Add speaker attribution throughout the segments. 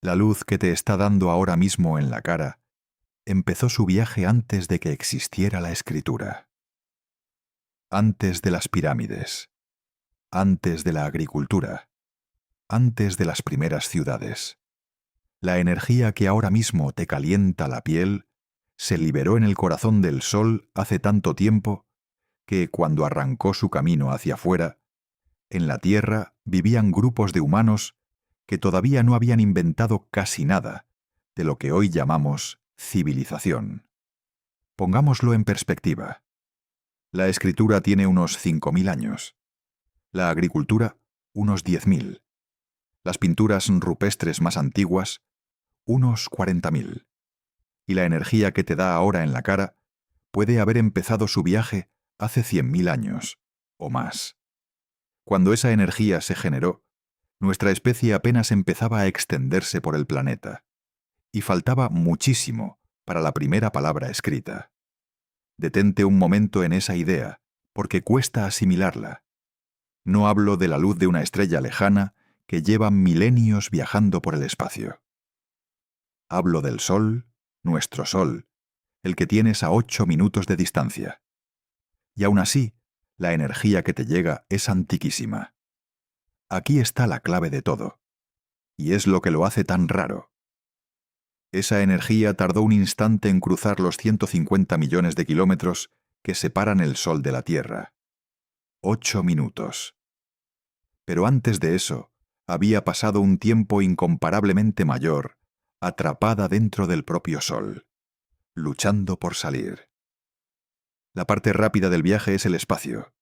Speaker 1: La luz que te está dando ahora mismo en la cara empezó su viaje antes de que existiera la escritura, antes de las pirámides, antes de la agricultura, antes de las primeras ciudades. La energía que ahora mismo te calienta la piel se liberó en el corazón del Sol hace tanto tiempo que, cuando arrancó su camino hacia afuera, en la Tierra vivían grupos de humanos que todavía no habían inventado casi nada de lo que hoy llamamos civilización. Pongámoslo en perspectiva. La escritura tiene unos 5.000 años, la agricultura unos 10.000, las pinturas rupestres más antiguas unos 40.000, y la energía que te da ahora en la cara puede haber empezado su viaje hace 100.000 años o más. Cuando esa energía se generó, nuestra especie apenas empezaba a extenderse por el planeta, y faltaba muchísimo para la primera palabra escrita. Detente un momento en esa idea, porque cuesta asimilarla. No hablo de la luz de una estrella lejana que lleva milenios viajando por el espacio. Hablo del Sol, nuestro Sol, el que tienes a 8 minutos de distancia. Y aún así, la energía que te llega es antiquísima. Aquí está la clave de todo, y es lo que lo hace tan raro. Esa energía tardó un instante en cruzar los 150 millones de kilómetros que separan el Sol de la Tierra. 8 minutos. Pero antes de eso, había pasado un tiempo incomparablemente mayor, atrapada dentro del propio Sol, luchando por salir. La parte rápida del viaje es el espacio.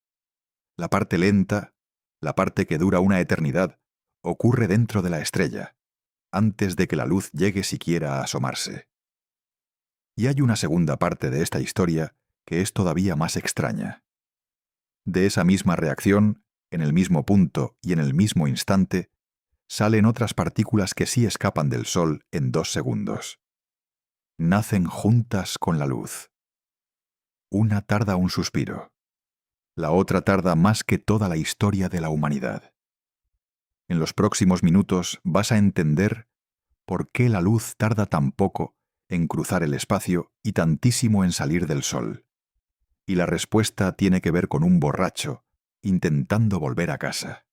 Speaker 1: La parte lenta, la parte que dura una eternidad, ocurre dentro de la estrella, antes de que la luz llegue siquiera a asomarse. Y hay una segunda parte de esta historia que es todavía más extraña. De esa misma reacción, en el mismo punto y en el mismo instante, salen otras partículas que sí escapan del Sol en 2 segundos. Nacen juntas con la luz. Una tarda un suspiro. La otra tarda más que toda la historia de la humanidad. En los próximos minutos vas a entender por qué la luz tarda tan poco en cruzar el espacio y tantísimo en salir del Sol. Y la respuesta tiene que ver con un borracho intentando volver a casa.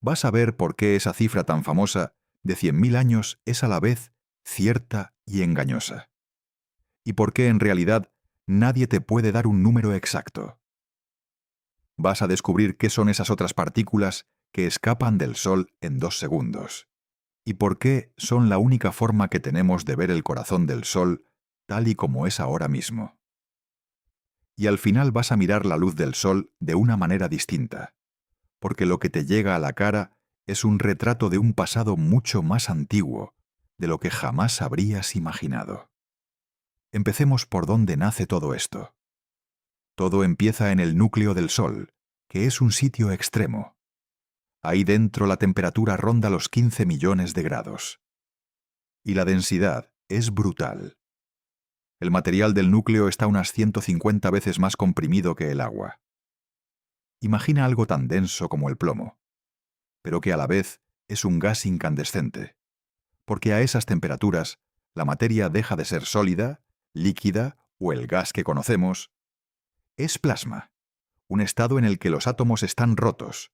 Speaker 1: Vas a ver por qué esa cifra tan famosa de 100.000 años es a la vez cierta y engañosa. Y por qué en realidad nadie te puede dar un número exacto. Vas a descubrir qué son esas otras partículas que escapan del Sol en 2 segundos. Y por qué son la única forma que tenemos de ver el corazón del Sol tal y como es ahora mismo. Y al final vas a mirar la luz del Sol de una manera distinta, porque lo que te llega a la cara es un retrato de un pasado mucho más antiguo de lo que jamás habrías imaginado. Empecemos por dónde nace todo esto. Todo empieza en el núcleo del Sol, que es un sitio extremo. Ahí dentro la temperatura ronda los 15 millones de grados. Y la densidad es brutal. El material del núcleo está unas 150 veces más comprimido que el agua. Imagina algo tan denso como el plomo, pero que a la vez es un gas incandescente, porque a esas temperaturas la materia deja de ser sólida, líquida o el gas que conocemos. Es plasma, un estado en el que los átomos están rotos,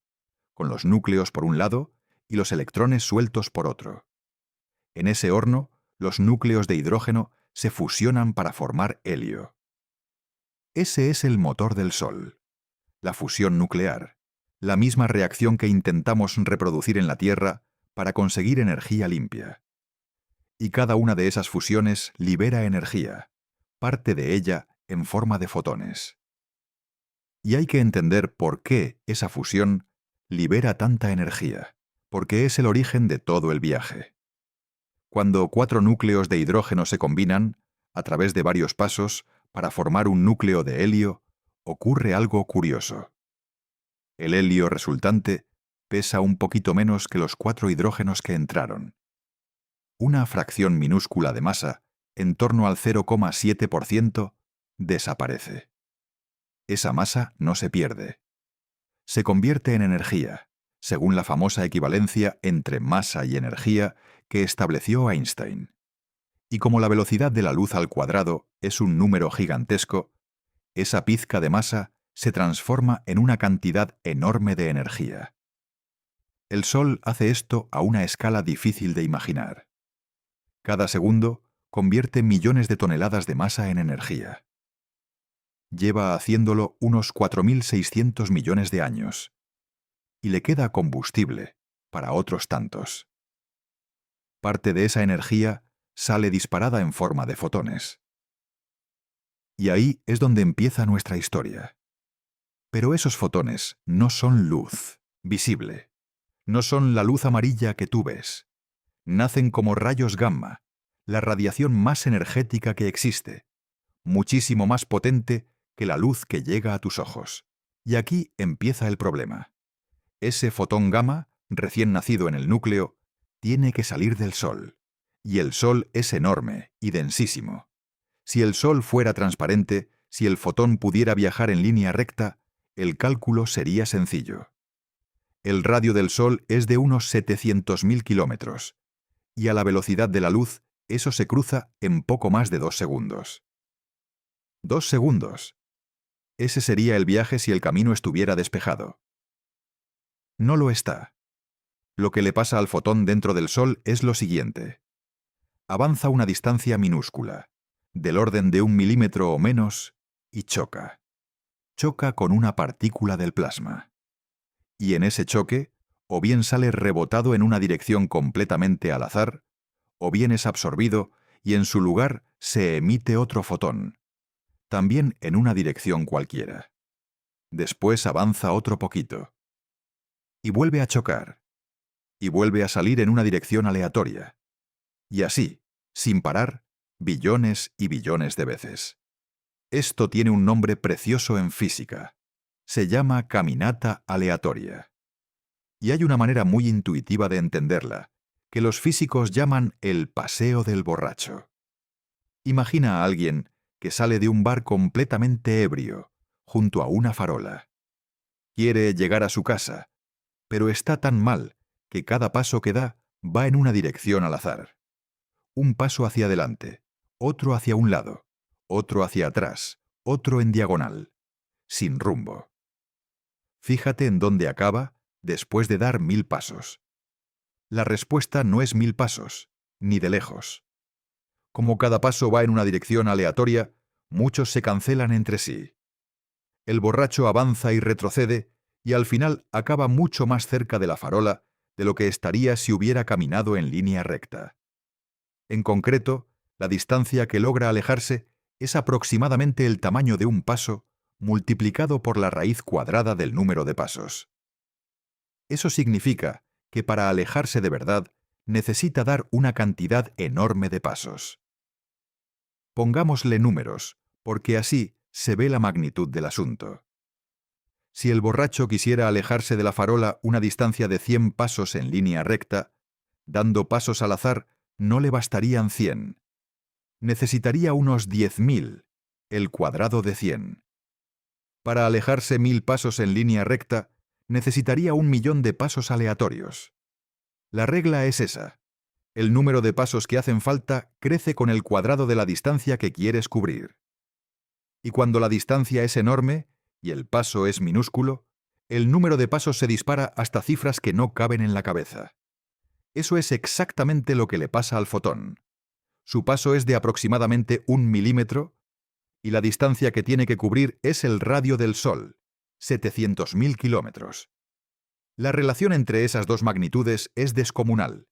Speaker 1: con los núcleos por un lado y los electrones sueltos por otro. En ese horno, los núcleos de hidrógeno se fusionan para formar helio. Ese es el motor del Sol, la fusión nuclear, la misma reacción que intentamos reproducir en la Tierra para conseguir energía limpia. Y cada una de esas fusiones libera energía, parte de ella en forma de fotones. Y hay que entender por qué esa fusión libera tanta energía, porque es el origen de todo el viaje. Cuando 4 núcleos de hidrógeno se combinan, a través de varios pasos, para formar un núcleo de helio, ocurre algo curioso. El helio resultante pesa un poquito menos que los 4 hidrógenos que entraron. Una fracción minúscula de masa, en torno al 0,7%, desaparece. Esa masa no se pierde. Se convierte en energía, según la famosa equivalencia entre masa y energía que estableció Einstein. Y como la velocidad de la luz al cuadrado es un número gigantesco, esa pizca de masa se transforma en una cantidad enorme de energía. El Sol hace esto a una escala difícil de imaginar. Cada segundo convierte millones de toneladas de masa en energía. Lleva haciéndolo unos 4.600 millones de años. Y le queda combustible para otros tantos. Parte de esa energía sale disparada en forma de fotones. Y ahí es donde empieza nuestra historia. Pero esos fotones no son luz visible. No son la luz amarilla que tú ves. Nacen como rayos gamma, la radiación más energética que existe, muchísimo más potente que la luz que llega a tus ojos. Y aquí empieza el problema. Ese fotón gamma, recién nacido en el núcleo, tiene que salir del Sol. Y el Sol es enorme y densísimo. Si el Sol fuera transparente, si el fotón pudiera viajar en línea recta, el cálculo sería sencillo. El radio del Sol es de unos 700.000 kilómetros, y a la velocidad de la luz, eso se cruza en poco más de 2 segundos. 2 segundos. Ese sería el viaje si el camino estuviera despejado. No lo está. Lo que le pasa al fotón dentro del Sol es lo siguiente. Avanza una distancia minúscula, del orden de 1 milímetro o menos, y choca. Choca con una partícula del plasma. Y en ese choque, o bien sale rebotado en una dirección completamente al azar, o bien es absorbido y en su lugar se emite otro fotón, también en una dirección cualquiera. Después avanza otro poquito. Y vuelve a chocar. Y vuelve a salir en una dirección aleatoria. Y así, sin parar, billones y billones de veces. Esto tiene un nombre precioso en física. Se llama caminata aleatoria. Y hay una manera muy intuitiva de entenderla, que los físicos llaman el paseo del borracho. Imagina a alguien que sale de un bar completamente ebrio, junto a una farola. Quiere llegar a su casa, pero está tan mal que cada paso que da va en una dirección al azar. Un paso hacia adelante, otro hacia un lado, otro hacia atrás, otro en diagonal, sin rumbo. Fíjate en dónde acaba después de dar 1000 pasos. La respuesta no es 1000 pasos, ni de lejos. Como cada paso va en una dirección aleatoria, muchos se cancelan entre sí. El borracho avanza y retrocede, y al final acaba mucho más cerca de la farola de lo que estaría si hubiera caminado en línea recta. En concreto, la distancia que logra alejarse es aproximadamente el tamaño de un paso multiplicado por la raíz cuadrada del número de pasos. Eso significa que para alejarse de verdad necesita dar una cantidad enorme de pasos. Pongámosle números, porque así se ve la magnitud del asunto. Si el borracho quisiera alejarse de la farola una distancia de 100 pasos en línea recta, dando pasos al azar, no le bastarían 100. Necesitaría unos 10.000, el cuadrado de 100. Para alejarse 1000 pasos en línea recta, necesitaría 1.000.000 de pasos aleatorios. La regla es esa. El número de pasos que hacen falta crece con el cuadrado de la distancia que quieres cubrir. Y cuando la distancia es enorme y el paso es minúsculo, el número de pasos se dispara hasta cifras que no caben en la cabeza. Eso es exactamente lo que le pasa al fotón. Su paso es de aproximadamente 1 milímetro y la distancia que tiene que cubrir es el radio del Sol, 700.000 kilómetros. La relación entre esas dos magnitudes es descomunal,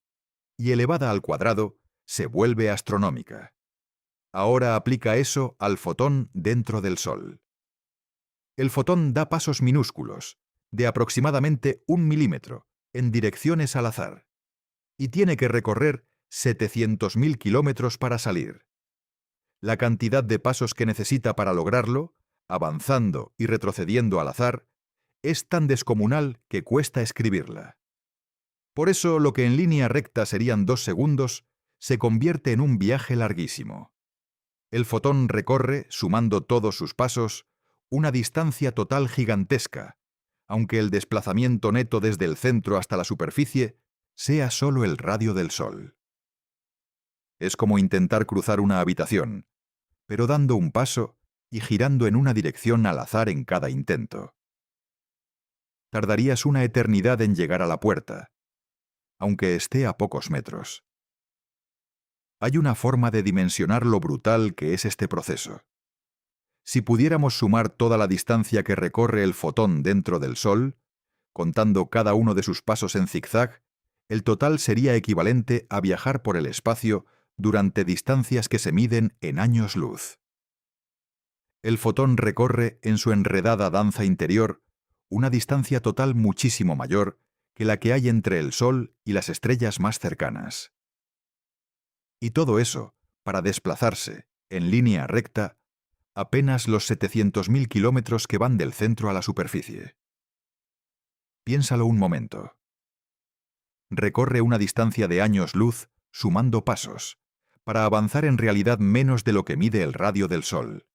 Speaker 1: y elevada al cuadrado se vuelve astronómica. Ahora aplica eso al fotón dentro del Sol. El fotón da pasos minúsculos, de aproximadamente 1 milímetro, en direcciones al azar, y tiene que recorrer 700.000 kilómetros para salir. La cantidad de pasos que necesita para lograrlo, avanzando y retrocediendo al azar, es tan descomunal que cuesta escribirla. Por eso lo que en línea recta serían 2 segundos, se convierte en un viaje larguísimo. El fotón recorre, sumando todos sus pasos, una distancia total gigantesca, aunque el desplazamiento neto desde el centro hasta la superficie sea solo el radio del Sol. Es como intentar cruzar una habitación, pero dando un paso y girando en una dirección al azar en cada intento. Tardarías una eternidad en llegar a la puerta, aunque esté a pocos metros. Hay una forma de dimensionar lo brutal que es este proceso. Si pudiéramos sumar toda la distancia que recorre el fotón dentro del Sol, contando cada uno de sus pasos en zigzag, el total sería equivalente a viajar por el espacio durante distancias que se miden en años luz. El fotón recorre en su enredada danza interior una distancia total muchísimo mayor que la que hay entre el Sol y las estrellas más cercanas. Y todo eso, para desplazarse, en línea recta, apenas los 700.000 kilómetros que van del centro a la superficie. Piénsalo un momento. Recorre una distancia de años luz sumando pasos, para avanzar en realidad menos de lo que mide el radio del Sol.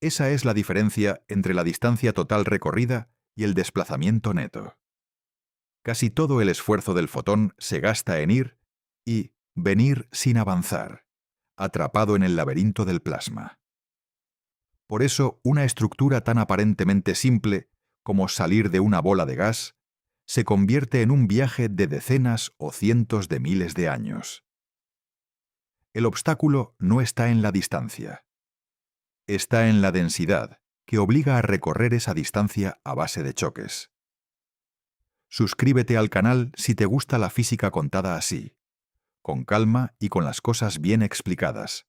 Speaker 1: Esa es la diferencia entre la distancia total recorrida y el desplazamiento neto. Casi todo el esfuerzo del fotón se gasta en ir y venir sin avanzar, atrapado en el laberinto del plasma. Por eso, una estructura tan aparentemente simple como salir de una bola de gas se convierte en un viaje de decenas o cientos de miles de años. El obstáculo no está en la distancia. Está en la densidad, que obliga a recorrer esa distancia a base de choques. Suscríbete al canal si te gusta la física contada así, con calma y con las cosas bien explicadas,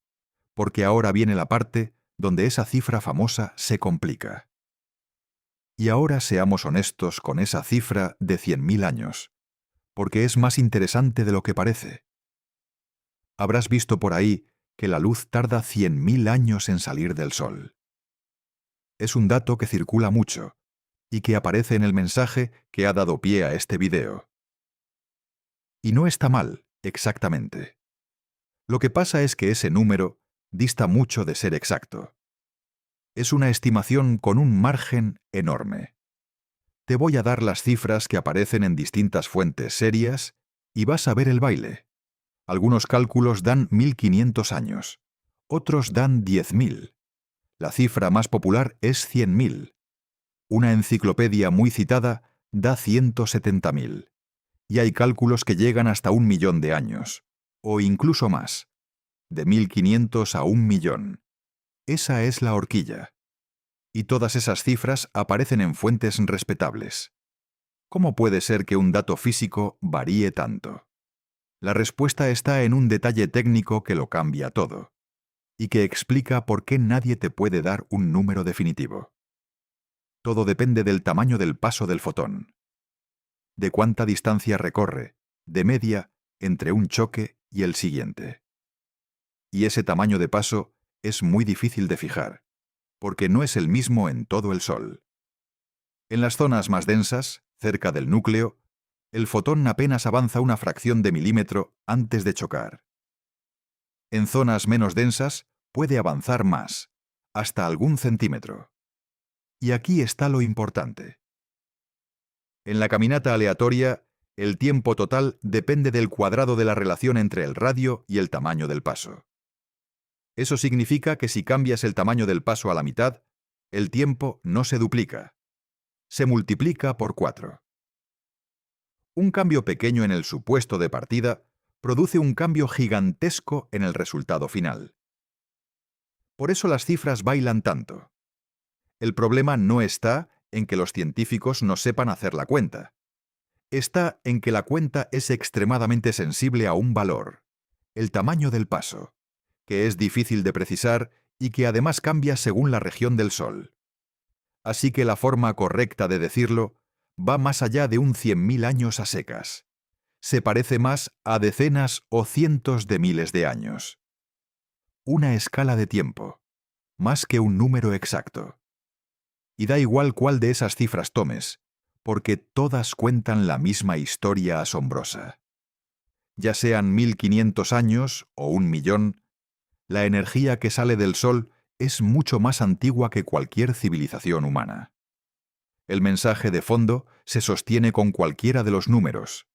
Speaker 1: porque ahora viene la parte donde esa cifra famosa se complica. Y ahora seamos honestos con esa cifra de 100.000 años, porque es más interesante de lo que parece. Habrás visto por ahí que la luz tarda 100.000 años en salir del Sol. Es un dato que circula mucho y que aparece en el mensaje que ha dado pie a este video. Y no está mal, exactamente. Lo que pasa es que ese número dista mucho de ser exacto. Es una estimación con un margen enorme. Te voy a dar las cifras que aparecen en distintas fuentes serias y vas a ver el baile. Algunos cálculos dan 1.500 años, otros dan 10.000. La cifra más popular es 100.000. Una enciclopedia muy citada da 170.000. Y hay cálculos que llegan hasta 1.000.000 de años, o incluso más, de 1.500 a 1.000.000. Esa es la horquilla. Y todas esas cifras aparecen en fuentes respetables. ¿Cómo puede ser que un dato físico varíe tanto? La respuesta está en un detalle técnico que lo cambia todo, y que explica por qué nadie te puede dar un número definitivo. Todo depende del tamaño del paso del fotón, de cuánta distancia recorre, de media, entre un choque y el siguiente. Y ese tamaño de paso es muy difícil de fijar, porque no es el mismo en todo el Sol. En las zonas más densas, cerca del núcleo, el fotón apenas avanza una fracción de milímetro antes de chocar. En zonas menos densas puede avanzar más, hasta algún centímetro. Y aquí está lo importante. En la caminata aleatoria, el tiempo total depende del cuadrado de la relación entre el radio y el tamaño del paso. Eso significa que si cambias el tamaño del paso a la mitad, el tiempo no se duplica. Se multiplica por 4. Un cambio pequeño en el supuesto de partida produce un cambio gigantesco en el resultado final. Por eso las cifras bailan tanto. El problema no está en que los científicos no sepan hacer la cuenta. Está en que la cuenta es extremadamente sensible a un valor, el tamaño del paso, que es difícil de precisar y que además cambia según la región del Sol. Así que la forma correcta de decirlo va más allá de un 100.000 años a secas. Se parece más a decenas o cientos de miles de años. Una escala de tiempo, más que un número exacto. Y da igual cuál de esas cifras tomes, porque todas cuentan la misma historia asombrosa. Ya sean 1.500 años o 1.000.000, la energía que sale del Sol es mucho más antigua que cualquier civilización humana. El mensaje de fondo se sostiene con cualquiera de los números.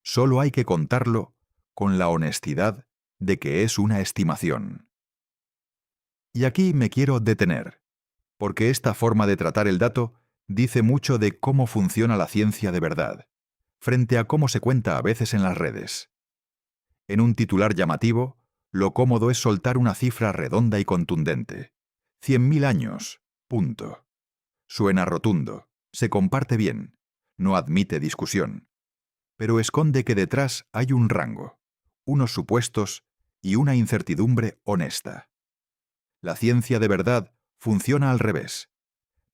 Speaker 1: Solo hay que contarlo con la honestidad de que es una estimación. Y aquí me quiero detener, porque esta forma de tratar el dato dice mucho de cómo funciona la ciencia de verdad, frente a cómo se cuenta a veces en las redes. En un titular llamativo, lo cómodo es soltar una cifra redonda y contundente. 100.000 años, punto. Suena rotundo, se comparte bien, no admite discusión, pero esconde que detrás hay un rango, unos supuestos y una incertidumbre honesta. La ciencia de verdad funciona al revés.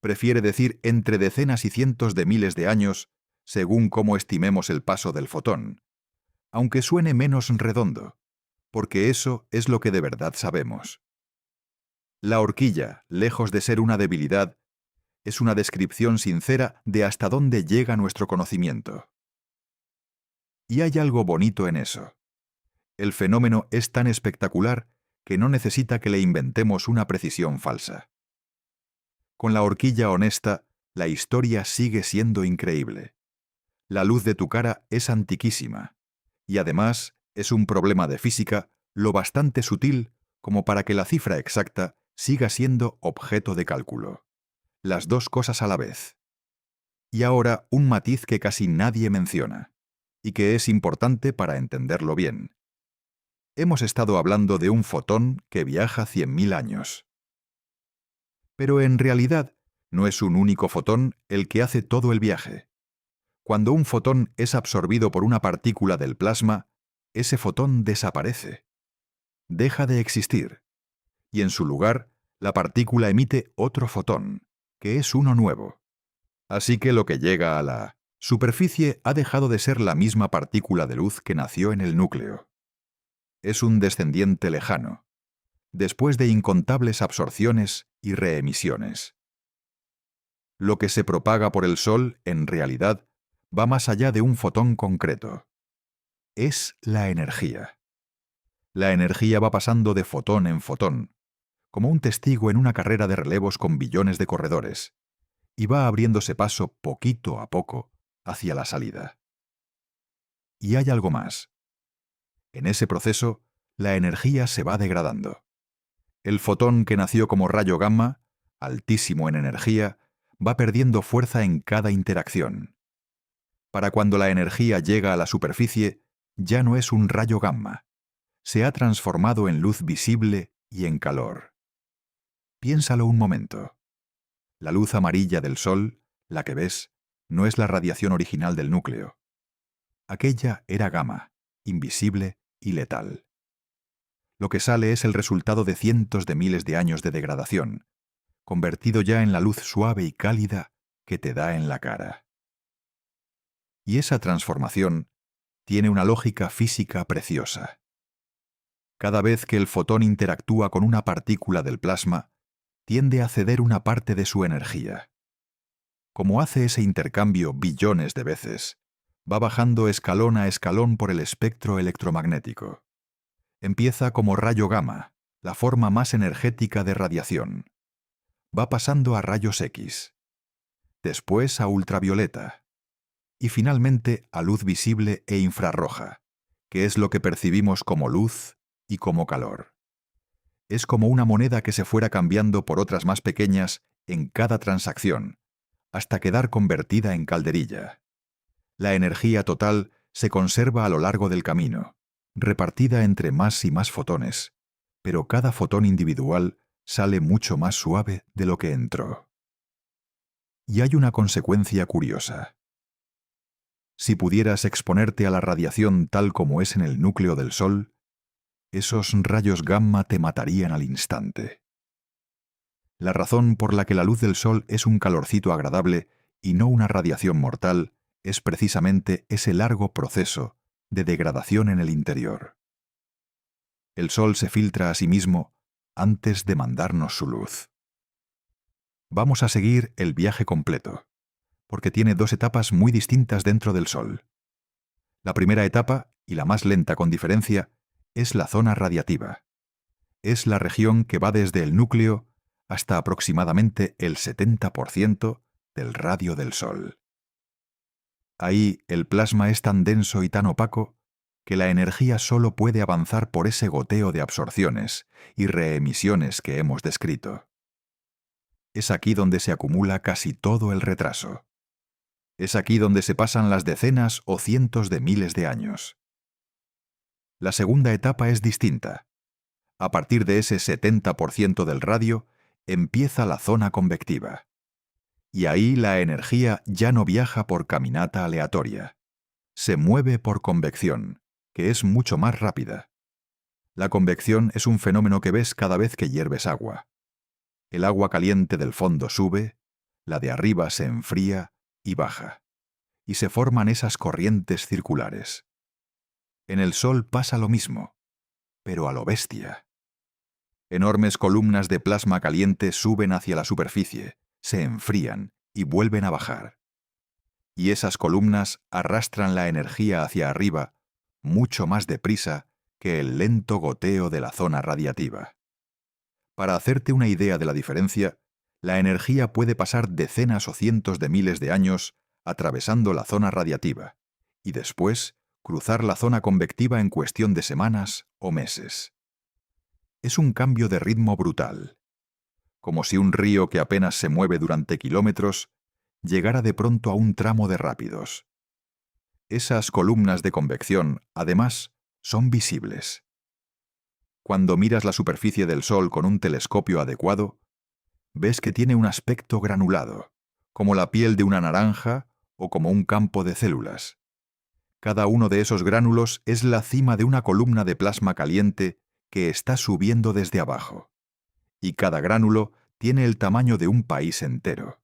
Speaker 1: Prefiere decir entre decenas y cientos de miles de años, según cómo estimemos el paso del fotón, aunque suene menos redondo, porque eso es lo que de verdad sabemos. La horquilla, lejos de ser una debilidad, es una descripción sincera de hasta dónde llega nuestro conocimiento. Y hay algo bonito en eso. El fenómeno es tan espectacular que no necesita que le inventemos una precisión falsa. Con la horquilla honesta, la historia sigue siendo increíble. La luz de tu cara es antiquísima, y además es un problema de física lo bastante sutil como para que la cifra exacta siga siendo objeto de cálculo. Las dos cosas a la vez. Y ahora un matiz que casi nadie menciona, y que es importante para entenderlo bien. Hemos estado hablando de un fotón que viaja 100.000 años. Pero en realidad no es un único fotón el que hace todo el viaje. Cuando un fotón es absorbido por una partícula del plasma, ese fotón desaparece. Deja de existir. Y en su lugar, la partícula emite otro fotón, que es uno nuevo. Así que lo que llega a la superficie ha dejado de ser la misma partícula de luz que nació en el núcleo. Es un descendiente lejano, después de incontables absorciones y reemisiones. Lo que se propaga por el Sol, en realidad, va más allá de un fotón concreto. Es la energía. La energía va pasando de fotón en fotón, como un testigo en una carrera de relevos con billones de corredores, y va abriéndose paso poquito a poco hacia la salida. Y hay algo más. En ese proceso, la energía se va degradando. El fotón que nació como rayo gamma, altísimo en energía, va perdiendo fuerza en cada interacción. Para cuando la energía llega a la superficie, ya no es un rayo gamma. Se ha transformado en luz visible y en calor. Piénsalo un momento. La luz amarilla del Sol, la que ves, no es la radiación original del núcleo. Aquella era gamma, invisible y letal. Lo que sale es el resultado de cientos de miles de años de degradación, convertido ya en la luz suave y cálida que te da en la cara. Y esa transformación tiene una lógica física preciosa. Cada vez que el fotón interactúa con una partícula del plasma, tiende a ceder una parte de su energía. Como hace ese intercambio billones de veces, va bajando escalón a escalón por el espectro electromagnético. Empieza como rayo gamma, la forma más energética de radiación. Va pasando a rayos X, después a ultravioleta, y finalmente a luz visible e infrarroja, que es lo que percibimos como luz y como calor. Es como una moneda que se fuera cambiando por otras más pequeñas en cada transacción, hasta quedar convertida en calderilla. La energía total se conserva a lo largo del camino, repartida entre más y más fotones, pero cada fotón individual sale mucho más suave de lo que entró. Y hay una consecuencia curiosa. Si pudieras exponerte a la radiación tal como es en el núcleo del Sol, esos rayos gamma te matarían al instante. La razón por la que la luz del Sol es un calorcito agradable y no una radiación mortal es precisamente ese largo proceso de degradación en el interior. El Sol se filtra a sí mismo antes de mandarnos su luz. Vamos a seguir el viaje completo, porque tiene dos etapas muy distintas dentro del Sol. La primera etapa, y la más lenta con diferencia, es la zona radiativa. Es la región que va desde el núcleo hasta aproximadamente el 70% del radio del Sol. Ahí el plasma es tan denso y tan opaco que la energía solo puede avanzar por ese goteo de absorciones y reemisiones que hemos descrito. Es aquí donde se acumula casi todo el retraso. Es aquí donde se pasan las decenas o cientos de miles de años. La segunda etapa es distinta. A partir de ese 70% del radio, empieza la zona convectiva. Y ahí la energía ya no viaja por caminata aleatoria. Se mueve por convección, que es mucho más rápida. La convección es un fenómeno que ves cada vez que hierves agua. El agua caliente del fondo sube, la de arriba se enfría y baja, y se forman esas corrientes circulares. En el Sol pasa lo mismo, pero a lo bestia. Enormes columnas de plasma caliente suben hacia la superficie, se enfrían y vuelven a bajar. Y esas columnas arrastran la energía hacia arriba mucho más deprisa que el lento goteo de la zona radiativa. Para hacerte una idea de la diferencia, la energía puede pasar decenas o cientos de miles de años atravesando la zona radiativa y después cruzar la zona convectiva en cuestión de semanas o meses. Es un cambio de ritmo brutal, como si un río que apenas se mueve durante kilómetros llegara de pronto a un tramo de rápidos. Esas columnas de convección, además, son visibles. Cuando miras la superficie del Sol con un telescopio adecuado, ves que tiene un aspecto granulado, como la piel de una naranja o como un campo de células. Cada uno de esos gránulos es la cima de una columna de plasma caliente que está subiendo desde abajo. Y cada gránulo tiene el tamaño de un país entero.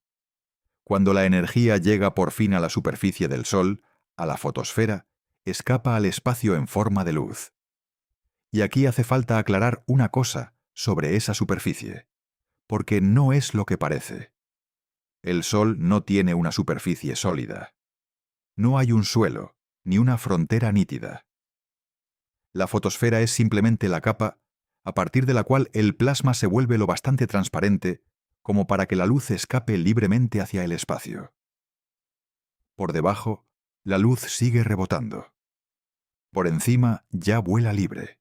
Speaker 1: Cuando la energía llega por fin a la superficie del Sol, a la fotosfera, escapa al espacio en forma de luz. Y aquí hace falta aclarar una cosa sobre esa superficie, porque no es lo que parece. El Sol no tiene una superficie sólida. No hay un suelo, ni una frontera nítida. La fotosfera es simplemente la capa a partir de la cual el plasma se vuelve lo bastante transparente como para que la luz escape libremente hacia el espacio. Por debajo, la luz sigue rebotando. Por encima ya vuela libre.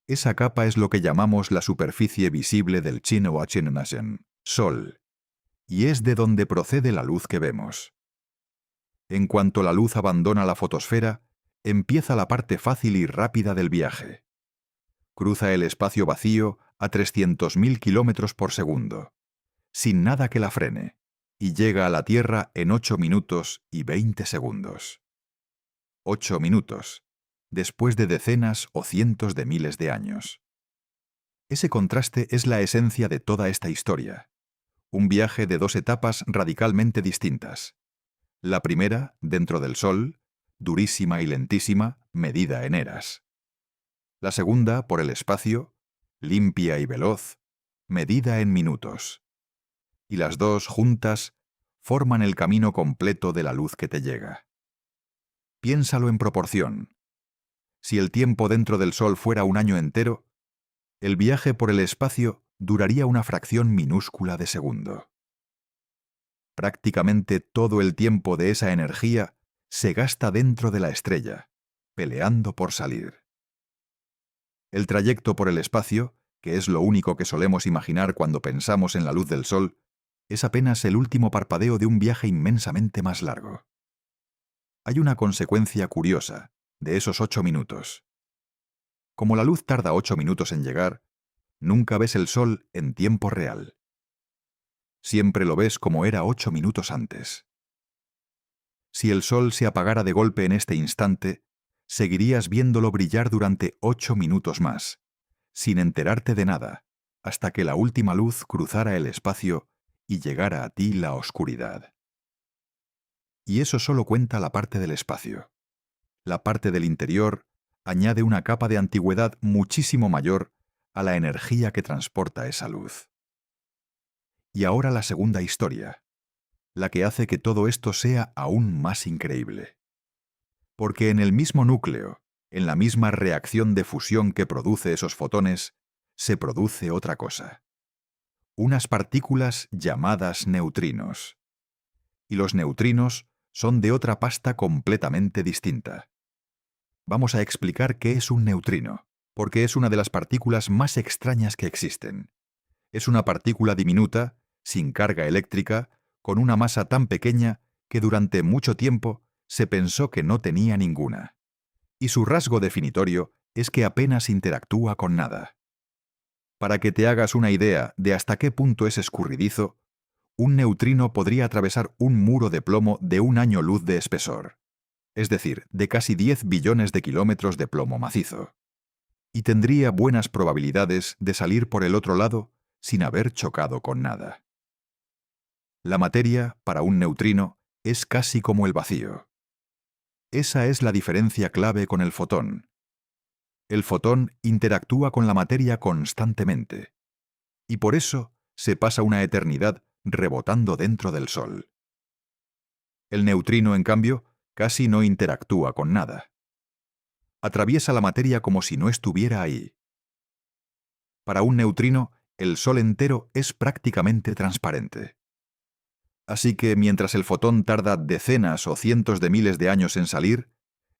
Speaker 1: Esa capa es lo que llamamos la superficie visible del Chinua-Chinmasen, Sol, y es de donde procede la luz que vemos. En cuanto la luz abandona la fotosfera, empieza la parte fácil y rápida del viaje. Cruza el espacio vacío a 300.000 kilómetros por segundo, sin nada que la frene, y llega a la Tierra en 8 minutos y 20 segundos. 8 minutos, después de decenas o cientos de miles de años. Ese contraste es la esencia de toda esta historia. Un viaje de dos etapas radicalmente distintas. La primera, dentro del Sol, durísima y lentísima, medida en eras. La segunda, por el espacio, limpia y veloz, medida en minutos. Y las dos, juntas, forman el camino completo de la luz que te llega. Piénsalo en proporción. Si el tiempo dentro del Sol fuera un año entero, el viaje por el espacio duraría una fracción minúscula de segundo. Prácticamente todo el tiempo de esa energía se gasta dentro de la estrella, peleando por salir. El trayecto por el espacio, que es lo único que solemos imaginar cuando pensamos en la luz del Sol, es apenas el último parpadeo de un viaje inmensamente más largo. Hay una consecuencia curiosa de esos 8 minutos. Como la luz tarda 8 minutos en llegar, nunca ves el Sol en tiempo real. Siempre lo ves como era 8 minutos antes. Si el Sol se apagara de golpe en este instante, seguirías viéndolo brillar durante 8 minutos más, sin enterarte de nada, hasta que la última luz cruzara el espacio y llegara a ti la oscuridad. Y eso solo cuenta la parte del espacio. La parte del interior añade una capa de antigüedad muchísimo mayor a la energía que transporta esa luz. Y ahora la segunda historia, la que hace que todo esto sea aún más increíble. Porque en el mismo núcleo, en la misma reacción de fusión que produce esos fotones, se produce otra cosa. Unas partículas llamadas neutrinos. Y los neutrinos son de otra pasta completamente distinta. vamos a explicar qué es un neutrino, porque es una de las partículas más extrañas que existen. Es una partícula diminuta, sin carga eléctrica, con una masa tan pequeña que durante mucho tiempo se pensó que no tenía ninguna. Y su rasgo definitorio es que apenas interactúa con nada. Para que te hagas una idea de hasta qué punto es escurridizo, un neutrino podría atravesar un muro de plomo de 1 año luz de espesor, es decir, de casi 10 billones de kilómetros de plomo macizo. Y tendría buenas probabilidades de salir por el otro lado sin haber chocado con nada. La materia, para un neutrino, es casi como el vacío. Esa es la diferencia clave con el fotón. El fotón interactúa con la materia constantemente, y por eso se pasa una eternidad rebotando dentro del Sol. El neutrino, en cambio, casi no interactúa con nada. Atraviesa la materia como si no estuviera ahí. Para un neutrino, el Sol entero es prácticamente transparente. Así que mientras el fotón tarda decenas o cientos de miles de años en salir,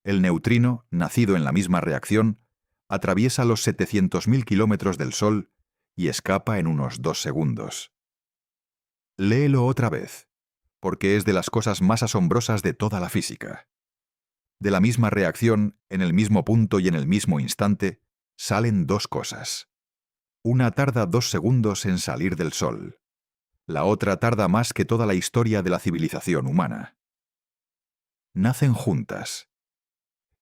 Speaker 1: el neutrino, nacido en la misma reacción, atraviesa los 700.000 kilómetros del Sol y escapa en unos 2 segundos. Léelo otra vez, porque es de las cosas más asombrosas de toda la física. De la misma reacción, en el mismo punto y en el mismo instante, salen 2 cosas. Una tarda 2 segundos en salir del Sol. La otra tarda más que toda la historia de la civilización humana. Nacen juntas,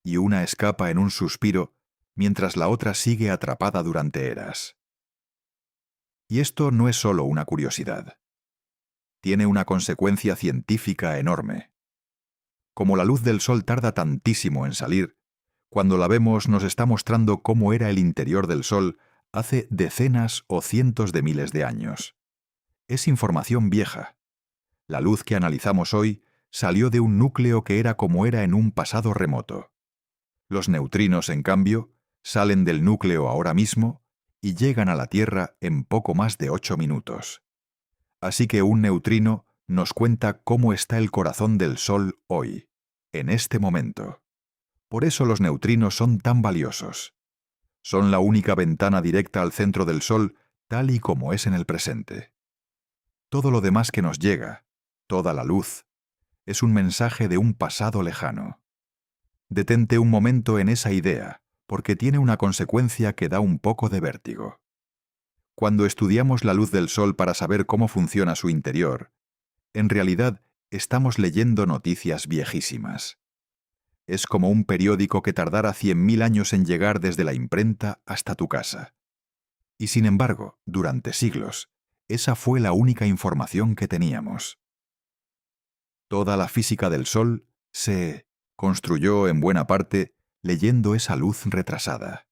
Speaker 1: y una escapa en un suspiro, mientras la otra sigue atrapada durante eras. Y esto no es solo una curiosidad. Tiene una consecuencia científica enorme. Como la luz del Sol tarda tantísimo en salir, cuando la vemos nos está mostrando cómo era el interior del Sol hace decenas o cientos de miles de años. Es información vieja. La luz que analizamos hoy salió de un núcleo que era como era en un pasado remoto. Los neutrinos, en cambio, salen del núcleo ahora mismo y llegan a la Tierra en poco más de 8 minutos. Así que un neutrino nos cuenta cómo está el corazón del Sol hoy, en este momento. Por eso los neutrinos son tan valiosos. Son la única ventana directa al centro del Sol, tal y como es en el presente. Todo lo demás que nos llega, toda la luz, es un mensaje de un pasado lejano. Detente un momento en esa idea, porque tiene una consecuencia que da un poco de vértigo. Cuando estudiamos la luz del Sol para saber cómo funciona su interior, en realidad estamos leyendo noticias viejísimas. Es como un periódico que tardara 100.000 años en llegar desde la imprenta hasta tu casa. Y sin embargo, durante siglos, esa fue la única información que teníamos. Toda la física del Sol se construyó en buena parte leyendo esa luz retrasada.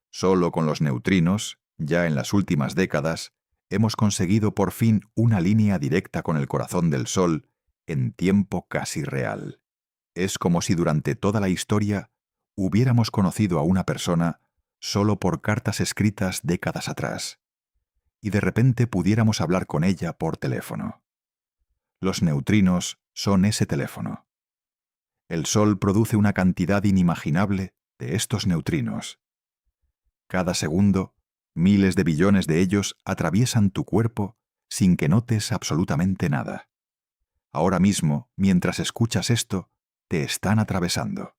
Speaker 1: Solo con los neutrinos, ya en las últimas décadas, hemos conseguido por fin una línea directa con el corazón del Sol en tiempo casi real. Es como si durante toda la historia hubiéramos conocido a una persona solo por cartas escritas décadas atrás, y de repente pudiéramos hablar con ella por teléfono. Los neutrinos son ese teléfono. El Sol produce una cantidad inimaginable de estos neutrinos. Cada segundo, miles de billones de ellos atraviesan tu cuerpo sin que notes absolutamente nada. Ahora mismo, mientras escuchas esto, te están atravesando.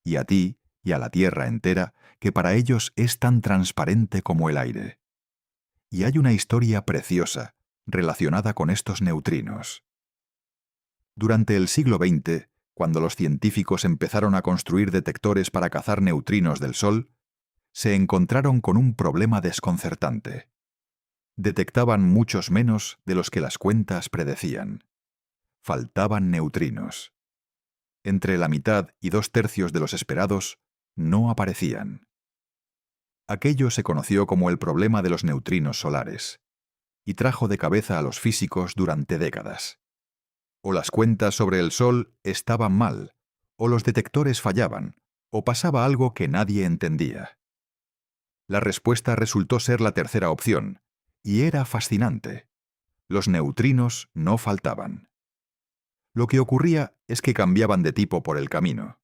Speaker 1: Y a ti y a la Tierra entera, que para ellos es tan transparente como el aire. Y hay una historia preciosa relacionada con estos neutrinos. Durante el siglo XX, cuando los científicos empezaron a construir detectores para cazar neutrinos del Sol, se encontraron con un problema desconcertante. Detectaban muchos menos de los que las cuentas predecían. Faltaban neutrinos. Entre la mitad y 2/3 de los esperados no aparecían. Aquello se conoció como el problema de los neutrinos solares, y trajo de cabeza a los físicos durante décadas. O las cuentas sobre el Sol estaban mal, o los detectores fallaban, o pasaba algo que nadie entendía. La respuesta resultó ser la tercera opción, y era fascinante. Los neutrinos no faltaban. Lo que ocurría es que cambiaban de tipo por el camino.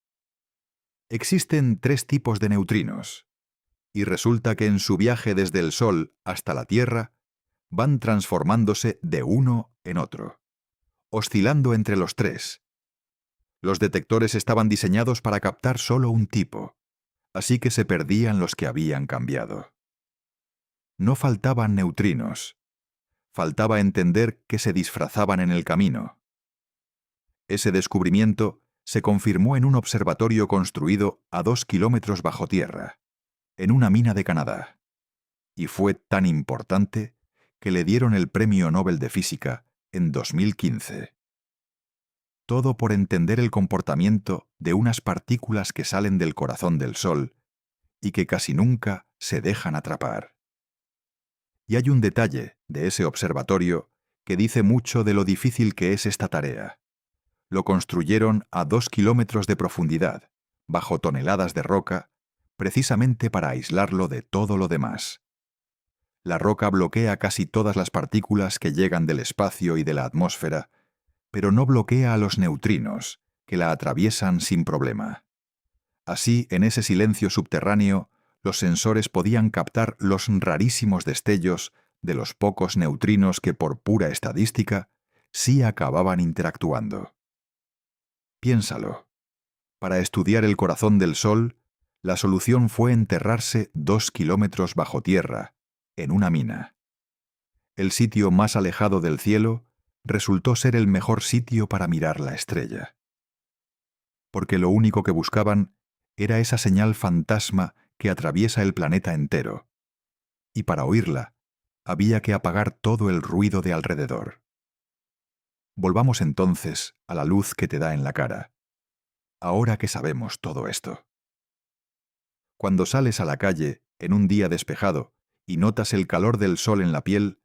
Speaker 1: Existen 3 tipos de neutrinos, y resulta que en su viaje desde el Sol hasta la Tierra van transformándose de uno en otro, oscilando entre los 3. Los detectores estaban diseñados para captar solo un tipo, así que se perdían los que habían cambiado. No faltaban neutrinos, faltaba entender que se disfrazaban en el camino. Ese descubrimiento se confirmó en un observatorio construido a 2 kilómetros bajo tierra, en una mina de Canadá, y fue tan importante que le dieron el Premio Nobel de Física en 2015. Todo por entender el comportamiento de unas partículas que salen del corazón del Sol y que casi nunca se dejan atrapar. Y hay un detalle de ese observatorio que dice mucho de lo difícil que es esta tarea. Lo construyeron a 2 kilómetros de profundidad, bajo toneladas de roca, precisamente para aislarlo de todo lo demás. La roca bloquea casi todas las partículas que llegan del espacio y de la atmósfera, pero no bloquea a los neutrinos, que la atraviesan sin problema. Así, en ese silencio subterráneo, los sensores podían captar los rarísimos destellos de los pocos neutrinos que, por pura estadística, sí acababan interactuando. Piénsalo. Para estudiar el corazón del Sol, la solución fue enterrarse 2 kilómetros bajo tierra, en una mina. El sitio más alejado del cielo resultó ser el mejor sitio para mirar la estrella. Porque lo único que buscaban era esa señal fantasma que atraviesa el planeta entero, y para oírla había que apagar todo el ruido de alrededor. Volvamos entonces a la luz que te da en la cara, ahora que sabemos todo esto. Cuando sales a la calle en un día despejado y notas el calor del sol en la piel,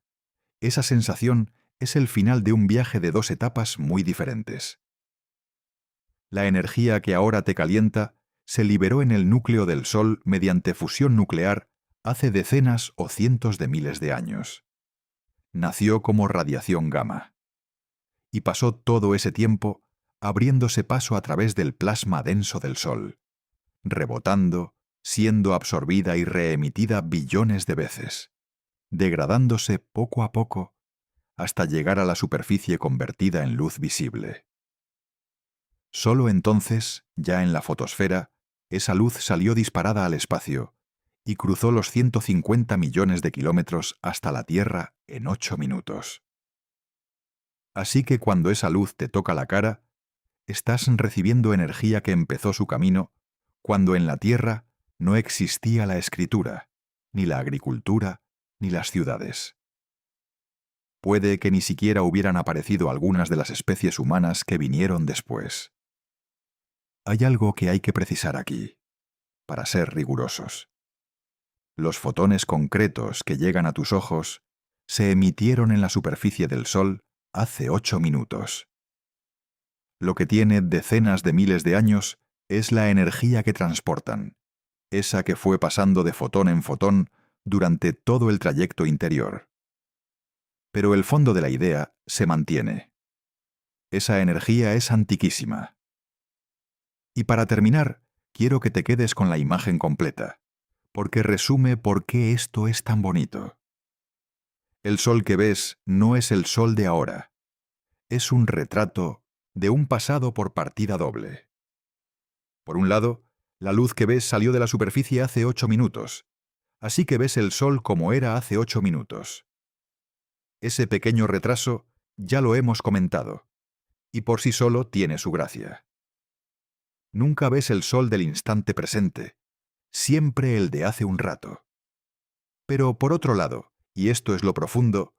Speaker 1: esa sensación es el final de un viaje de 2 etapas muy diferentes. La energía que ahora te calienta se liberó en el núcleo del Sol mediante fusión nuclear hace decenas o cientos de miles de años. Nació como radiación gamma. Y pasó todo ese tiempo abriéndose paso a través del plasma denso del Sol, rebotando, siendo absorbida y reemitida billones de veces, degradándose poco a poco hasta llegar a la superficie convertida en luz visible. Solo entonces, ya en la fotosfera, esa luz salió disparada al espacio y cruzó los 150 millones de kilómetros hasta la Tierra en 8 minutos. Así que cuando esa luz te toca la cara, estás recibiendo energía que empezó su camino cuando en la Tierra no existía la escritura, ni la agricultura, ni las ciudades. Puede que ni siquiera hubieran aparecido algunas de las especies humanas que vinieron después. Hay algo que hay que precisar aquí, para ser rigurosos. Los fotones concretos que llegan a tus ojos se emitieron en la superficie del Sol hace 8 minutos. Lo que tiene decenas de miles de años es la energía que transportan, esa que fue pasando de fotón en fotón durante todo el trayecto interior. Pero el fondo de la idea se mantiene. Esa energía es antiquísima. Y para terminar, quiero que te quedes con la imagen completa, porque resume por qué esto es tan bonito. El sol que ves no es el sol de ahora. Es un retrato de un pasado por partida doble. Por un lado, la luz que ves salió de la superficie hace 8 minutos, así que ves el sol como era hace 8 minutos. Ese pequeño retraso ya lo hemos comentado, y por sí solo tiene su gracia. Nunca ves el sol del instante presente, siempre el de hace un rato. Pero por otro lado, y esto es lo profundo,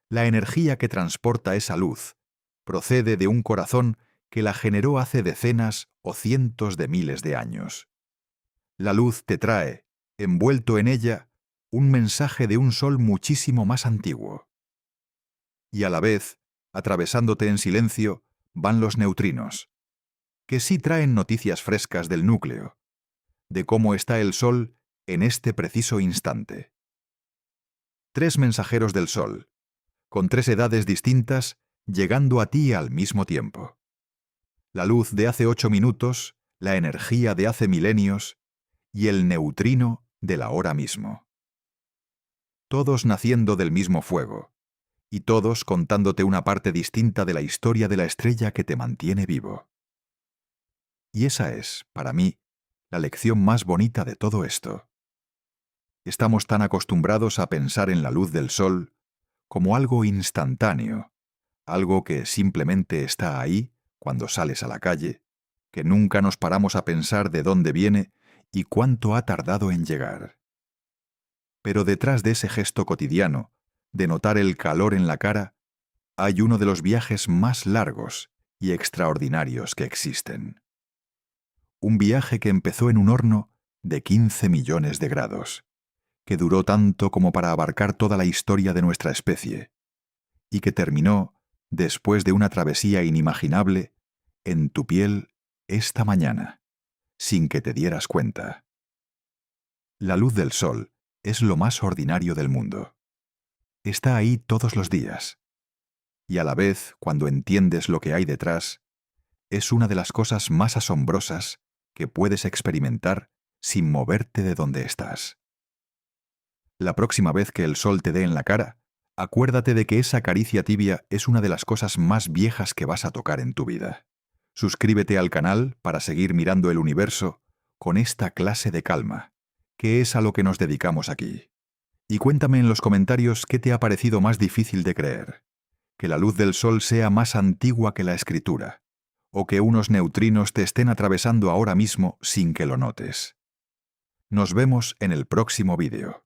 Speaker 1: la energía que transporta esa luz procede de un corazón que la generó hace decenas o cientos de miles de años. La luz te trae, envuelto en ella, un mensaje de un sol muchísimo más antiguo. Y a la vez, atravesándote en silencio, van los neutrinos, que sí traen noticias frescas del núcleo, de cómo está el Sol en este preciso instante. 3 mensajeros del Sol, con 3 edades distintas, llegando a ti al mismo tiempo. La luz de hace 8 minutos, la energía de hace milenios y el neutrino del ahora mismo. Todos naciendo del mismo fuego, y todos contándote una parte distinta de la historia de la estrella que te mantiene vivo. Y esa es, para mí, la lección más bonita de todo esto. Estamos tan acostumbrados a pensar en la luz del sol como algo instantáneo, algo que simplemente está ahí cuando sales a la calle, que nunca nos paramos a pensar de dónde viene y cuánto ha tardado en llegar. Pero detrás de ese gesto cotidiano, de notar el calor en la cara, hay uno de los viajes más largos y extraordinarios que existen. Un viaje que empezó en un horno de 15 millones de grados, que duró tanto como para abarcar toda la historia de nuestra especie, y que terminó, después de una travesía inimaginable, en tu piel esta mañana, sin que te dieras cuenta. La luz del sol es lo más ordinario del mundo. Está ahí todos los días. Y a la vez, cuando entiendes lo que hay detrás, es una de las cosas más asombrosas que puedes experimentar sin moverte de donde estás. La próxima vez que el sol te dé en la cara, acuérdate de que esa caricia tibia es una de las cosas más viejas que vas a tocar en tu vida. Suscríbete al canal para seguir mirando el universo con esta clase de calma, que es a lo que nos dedicamos aquí. Y cuéntame en los comentarios qué te ha parecido más difícil de creer: que la luz del sol sea más antigua que la escritura, o que unos neutrinos te estén atravesando ahora mismo sin que lo notes. Nos vemos en el próximo vídeo.